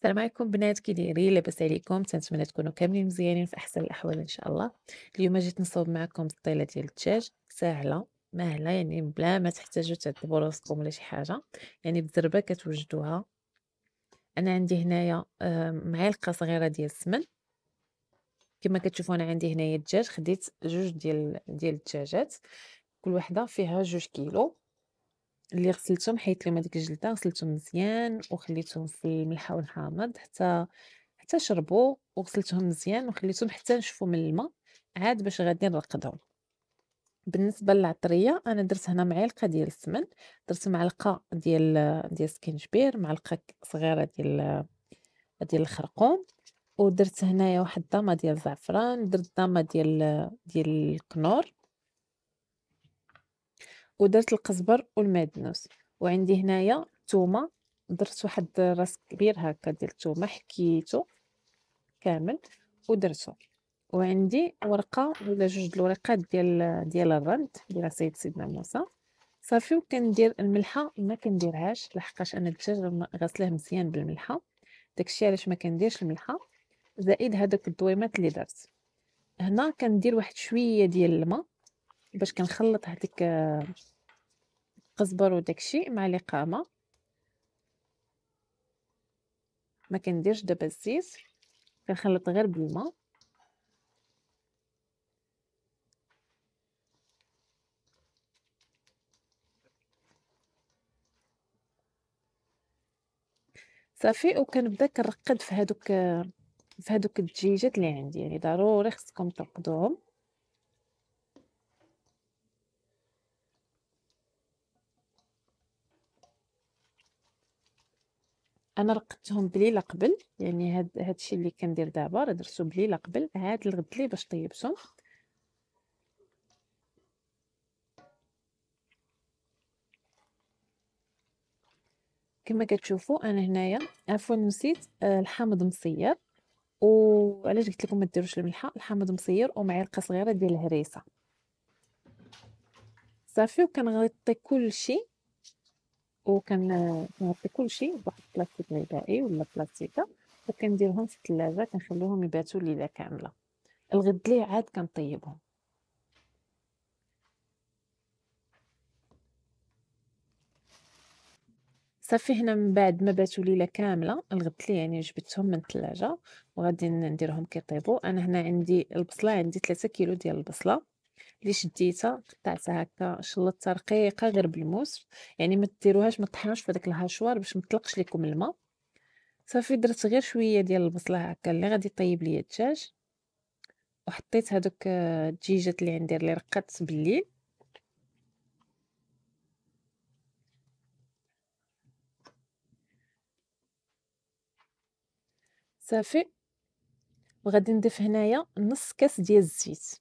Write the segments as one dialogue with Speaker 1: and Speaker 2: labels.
Speaker 1: السلام عليكم بنات، كي دايرين؟ لاباس عليكم؟ تنتمنى تكونوا كاملين مزيانين في احسن الاحوال ان شاء الله. اليوم جيت نصاوب معكم الطيله ديال الدجاج ساهله ماهله، يعني بلا ما تحتاجوا تعذبوا راسكم ولا شي حاجه، يعني بالزربه كتوجدوها. انا عندي هنايا معلقه صغيره ديال السمن. كما كتشوفوا انا عندي هنايا الدجاج، خديت جوج ديال الدجاجات، كل وحده فيها 2 كيلو اللي غسلتهم، حيت لهم هذيك الجلده، غسلتهم مزيان وخليتهم في الملحه والحامض حتى شربوا، وغسلتهم مزيان وخليتهم حتى نشفوا من الماء عاد باش غادي نرقدهم. بالنسبه للعطريه انا درت هنا معلقه ديال السمن، درت معلقه ديال سكينجبير، معلقه صغيره ديال الخرقوم، ودرت هنايا واحد الضامه ديال الزعفران، درت ضامه ديال الكنور، ودرت القزبر والمعدنوس. وعندي هنايا الثومه، درت واحد راس كبير هكا ديال الثومه، حكيته كامل ودرتو. وعندي ورقه ولا جوج د الورقات ديال الرند ديال سيد سيدنا موسى. صافي، وكندير الملحه ما كنديرهاش لحقاش انا الدجاج غسله مزيان بالملحه، داكشي علاش ما كنديرش الملحه، زائد هذوك الدويمات اللي درت. هنا كندير واحد شويه ديال الماء باش كنخلط هذيك القزبر وداكشي مع الإقامة، ما كنديرش دابا الزيت، كنخلط غير بالماء. صافي، وكنبدا كنرقد في هادوك الدجيجات اللي عندي، يعني ضروري خصكم ترقدوهم. انا رقدتهم بليله قبل، يعني هادشي اللي كندير دابا راه درتو بليله قبل عاد الغد لي باش طيبتهم. كما كتشوفوا انا هنايا، عفوا نسيت، الحامض مصير. وعلاش قلت لكم ما ديروش الملحه؟ الحامض مصير ومعلقه صغيره ديال الهريسه. صافي، وكنغطي كلشي، كنغطي كلشي بواحد البلاستيك غذائي ولا بلاستيكه، وكنديرهم في الثلاجه، كنخليهم يباتوا ليله كامله. الغد ليه عاد كنطيبهم. صافي، هنا من بعد ما باتوا ليله كامله الغد ليه، يعني جبتهم من الثلاجه وغادي نديرهم كيطيبوا. انا هنا عندي البصله، عندي 3 كيلو ديال البصله اللي شديتها قطعتها هكا، شلطتها رقيقه غير بالموس، يعني ما ديروهاش، ما طحنوش في داك الهاشوار باش ما تطلقش لكم الماء. صافي، درت غير شويه ديال البصله هكا اللي غادي يطيب ليا الدجاج، وحطيت هادوك الدجيجات اللي عندي اللي رقدت بالليل. صافي، وغادي نضيف هنايا نص كاس ديال الزيت.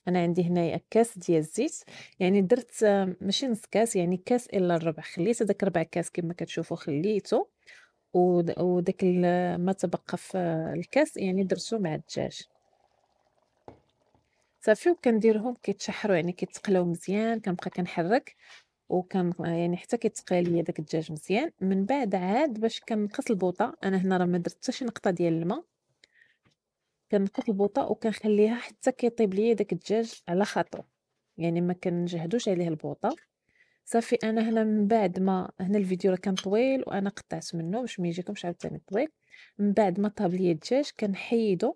Speaker 1: انا عندي هنايا كاس ديال الزيت، يعني درت ماشي نص كاس، يعني كاس الا الربع، خليت هذاك ربع كاس كما كتشوفوا خليته، وداك ما تبقى في الكاس يعني درتو مع الدجاج. صافي، وكنديرهم كيتشحروا، يعني كيتقلاو مزيان، كنبقى كنحرك يعني حتى كيتقلى ليا داك الدجاج مزيان. من بعد عاد باش كنقص البوطه، انا هنا راه ما درت حتى شي نقطه ديال الماء، كنقص البوطه وكنخليها حتى كيطيب ليا داك الدجاج على خاطرو، يعني ما كنجهدوش عليه البوطه. صافي، انا هنا من بعد ما هنا الفيديو راه كان طويل وانا قطعت منه باش ما يجيكمش عاوتاني طويل. من بعد ما طاب ليا الدجاج كنحيدو،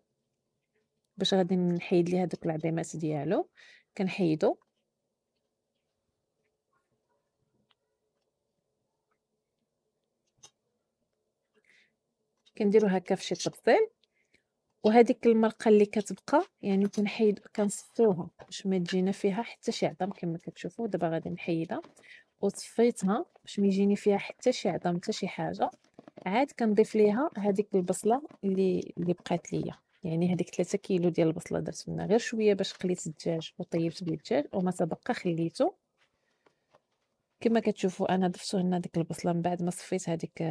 Speaker 1: باش غادي نحيد ليه هذوك العظيمات ديالو، كنحيدو. كنديرو هكا في شي طبسيل، وهذيك المرقه اللي كتبقى يعني كنصفيوها باش ما تجينا فيها حتى شي عظم. كما كتشوفوا دابا غادي نحيدها وصفيتها باش ما يجيني فيها حتى شي عظم حتى شي حاجه. عاد كنضيف ليها هذيك البصله اللي بقات ليا، يعني هذيك 3 كيلو ديال البصله درت منها غير شويه باش قليت الدجاج وطيبت به الدجاج، وما تبقى خليته. كما كتشوفوا انا ضفتو هنا ديك البصله من بعد ما صفيت هذيك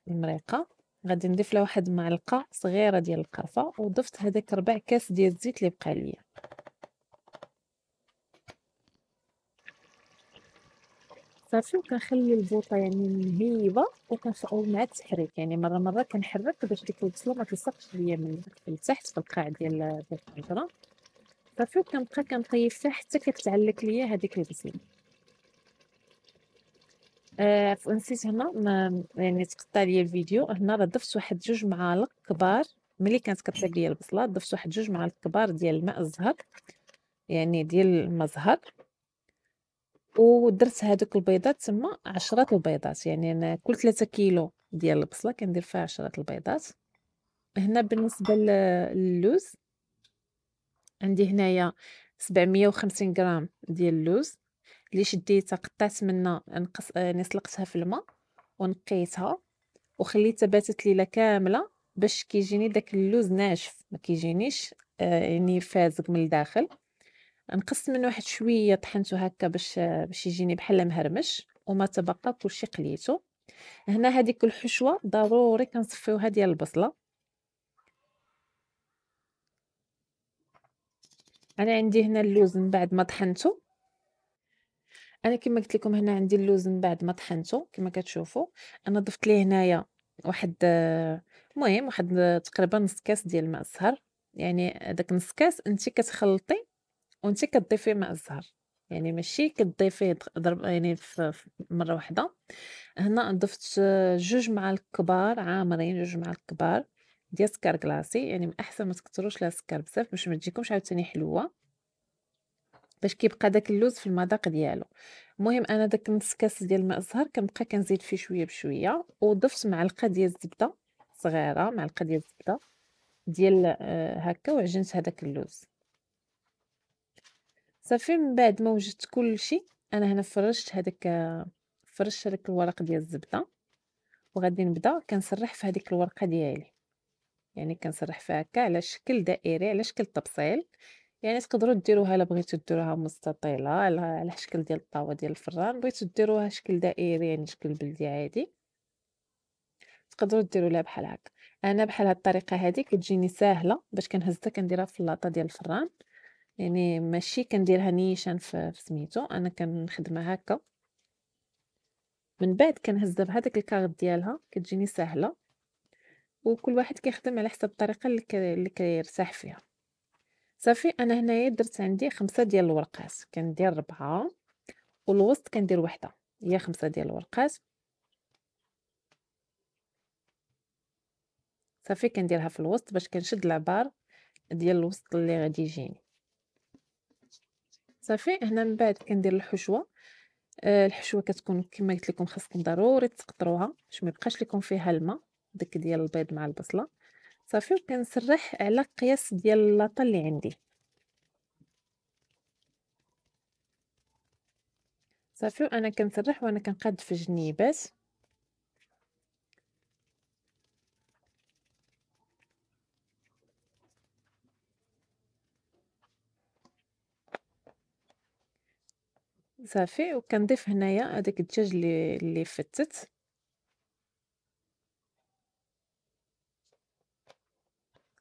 Speaker 1: المريقه. غادي نضيف لها واحد المعلقه صغيره ديال القرفه، وضفت هذاك ربع كاس ديال الزيت اللي بقى ليا. صافي وكنخلي البوطة يعني مهيبة ومع التحريك، يعني مرة كنحرك باش ديك البصلة ما تلصقش ليا من التحت في القاع ديال الطنجرة. صافي وكنبقى كنطيب فيها حتى كتعلك ليا هاديك البصلة. ونسيت هنا يعني تقطع ليا الفيديو، هنا راه ضفت واحد 2 معالق كبار ملي كانت كطيب ليا البصلة، ضفت واحد 2 معالق كبار ديال الماء الزهر، يعني ديال الماء زهر، ودرت هادوك البيضات تما 10 البيضات، يعني أنا كل 3 كيلو ديال البصلة كندير فيها 10 البيضات. هنا بالنسبة للوز عندي هنايا 750 غرام ديال اللوز اللي شديتها قطعت منها يعني سلقتها في الماء ونقيتها وخليتها باتت ليلة كاملة باش كيجيني داك اللوز ناشف، ما كيجينيش يعني فازق من الداخل. نقصت منه واحد شوية طحنته هكا باش يجيني بحال مهرمش، وما تبقى كلشي قليته. هنا هذيك الحشوة ضروري كنصفيوها ديال البصلة. انا عندي هنا اللوز من بعد ما طحنته، انا كما قلت لكم هنا عندي اللوز من بعد ما طحنته كما كتشوفوا. انا ضفت ليه هنايا واحد المهم واحد تقريبا نص كاس ديال الماء الزهر، يعني داك نص كاس انت كتخلطي وانت كتضيفي ماء الزهر، يعني ماشي كتضيفيه ضرب يعني في مره واحده. هنا ضفت 2 معالق كبار عامرين، 2 معالق كبار ديال سكر كلاصي، يعني من احسن ما تكثروش لا سكر بزاف باش ما تجيكمش عاوتاني حلوه، باش كيبقى داك اللوز في المذاق ديالو. المهم انا داك نص كاس ديال الماء الزهر كنبقى كنزيد فيه شويه بشويه، وضفت معلقه ديال الزبده صغيره، معلقه ديال الزبده ديال هكا، وعجنت هذاك اللوز. صافي من بعد ما وجدت كلشي انا هنا فرشت هذاك الورق ديال الزبده، وغادي نبدا كنسرح في هذيك الورقه ديالي، يعني كنسرح فيها هكا على شكل دائري على شكل تبصيل. يعني تقدروا ديروها الا بغيتو ديروها مستطيله على شكل ديال الطاوه ديال الفران، بغيتو ديروها شكل دائري يعني شكل بلدي عادي تقدروا ديروا لها بحال هكا. انا بحال هاد الطريقه هذه كتجيني ساهله باش كنهزها كنديرها في اللاطه ديال الفران، يعني ماشي كنديرها نيشان في سميتو، انا كنخدمها هكا من بعد كنهزها بهذاك الكاغط ديالها كتجيني ساهله. وكل واحد كيخدم على حسب الطريقه اللي كيرتاح فيها. صافي انا هنايا درت عندي 5 ديال الورقات، كندير 4 والوسط كندير وحده، هي 5 ديال الورقات. صافي كنديرها في الوسط باش كنشد العبار ديال الوسط اللي غادي يجيني. صافي هنا من بعد كندير الحشوه. الحشوه كتكون كما قلت لكم خاصكم ضروري تقطروها باش ما يبقاش لكم فيها الماء داك ديال البيض مع البصله. صافي وكنسرح على قياس ديال اللاطه اللي عندي. صافي وانا كنسرح وانا كنقاد في جنيبات. صافي وكنضيف هنايا هذاك الدجاج اللي فتت.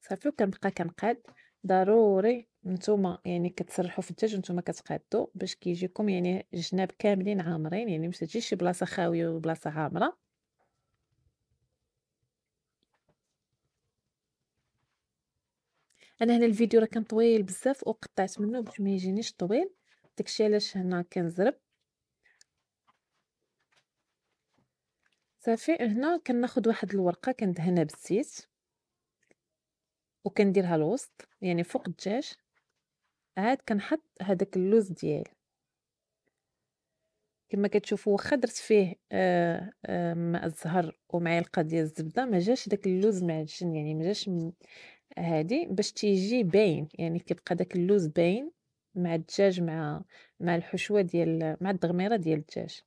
Speaker 1: صافي وكنبقى كنقاد. ضروري نتوما يعني كتسرحوا في الدجاج وانتم كتقادوا باش كيجيكم يعني الجناب كاملين عامرين، يعني ما تجيش شي بلاصه خاويه وبلاصه عامره. انا هنا الفيديو راه كان طويل بزاف وقطعت منه باش ما يجينيش طويل، داكشي علاش هنا كنزرب. صافي هنا كناخد واحد الورقه كندهنها بالزيت وكنديرها الوسط يعني فوق الدجاج، عاد كنحط هذاك اللوز ديالي كما كتشوفوا. واخا درت فيه ماء الزهر ومعلقه ديال الزبده ما جاش داك اللوز معجن، يعني ما جاش هادي باش تيجي باين، يعني كيبقى داك اللوز باين مع الدجاج مع الحشوه ديال مع الدغميره ديال الدجاج.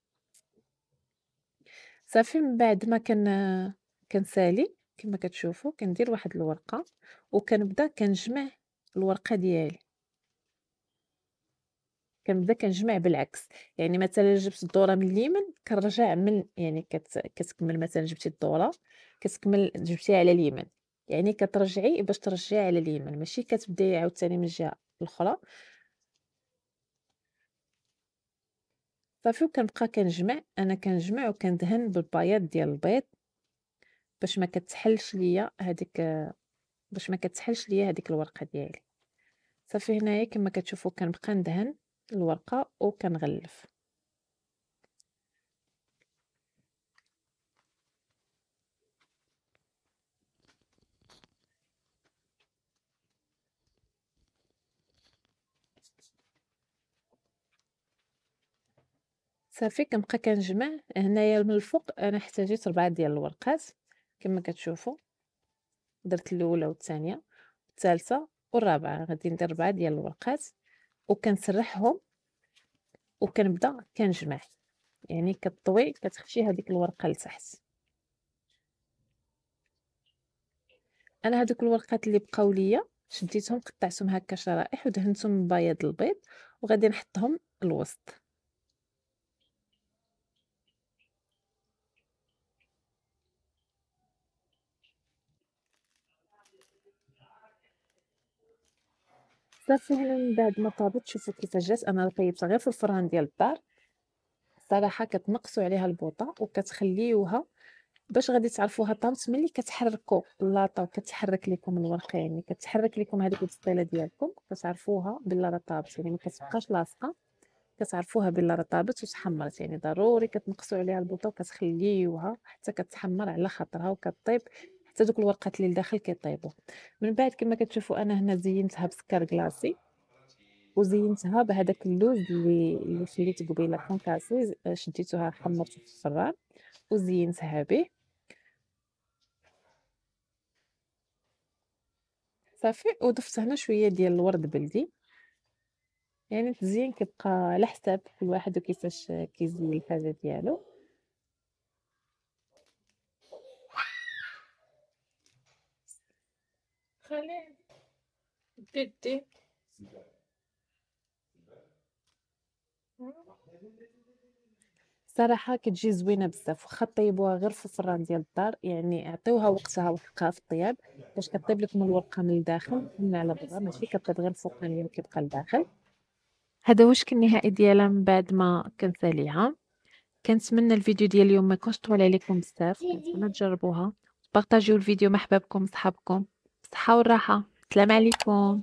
Speaker 1: صافي من بعد ما كنسالي كما كتشوفوا كندير واحد الورقه وكنبدا كنجمع الورقه ديالي، كنبدا كنجمع بالعكس. يعني مثلا جبت الذره من اليمين كنرجع من يعني كتكمل مثلا جبتي الذره كتكمل جبتيها على اليمين، يعني كترجعي باش ترجعي على اليمين ماشي كتبداي عاوتاني من الجهه الاخرى. صافي وكنبقى كنجمع وكندهن بالبياض ديال البيض باش ما كتسحلش ليا هذيك الورقة ديالي. صافي هنايا كما كتشوفوا كنبقى ندهن الورقة وكنغلف. صافي كنبقى كنجمع. هنايا من الفوق انا احتاجيت 4 ديال الورقات كما كتشوفوا، درت الاولى والثانيه والثالثه والرابعه، غادي ندير 4 ديال الورقات وكنسرحهم وكنبدا كنجمع، يعني كطوي كتخشي هذيك الورقه لتحت. انا هذوك الورقات اللي بقاو ليا شديتهم قطعتهم هكا شرائح ودهنتهم ببياض البيض وغادي نحطهم الوسط. صافي هنا من بعد ما طابت شوفوا كيفاش جات. انا طيبتها غير في الفران ديال الدار، صراحه كتنقصوا عليها البوطه وكتخليوها باش غادي تعرفوها طابت ملي كتحركوا اللاطه وكتحرك لكم الورقه، يعني كتحرك لكم هذيك البسطيله ديالكم كتعرفوها بلا راه طابت، يعني ما كتبقاش لاصقه، كتعرفوها بلا راه طابت وتحمرت. يعني ضروري كتنقصوا عليها البوطه وكتخليوها حتى كتحمر على خاطرها وكطيب حتى دوك الورقات اللي لداخل كيطيبوا. من بعد كما كتشوفوا انا هنا زينتها بسكر كلاصي وزينتها بهذاك اللوز اللي خليت قبيله كونكاسي، شديتوها حمرته في الفران وزينتها به. صافي وضفت هنا شويه ديال الورد بلدي، يعني التزيين كيبقى على حساب كل واحد وكيفاش كيزين الحاجه ديالو. خليه دي صراحه كتجي زوينه بزاف، واخا طيبوها غير في الفران ديال الدار، يعني عطيوها وقتها وحقها في الطياب باش كطيب لكم الورقه من الداخل من على برا، ماشي كطيب غير الفوقانيه وكيبقى الداخل. هذا هو الشكل النهائي ديالها من بعد ما كنساليها. كنتمنى الفيديو ديال اليوم ما يكونش طويل عليكم بزاف، كنتمنى تجربوها، بارطاجيو الفيديو مع حبابكم صحابكم. بالصحه والراحه، السلام عليكم.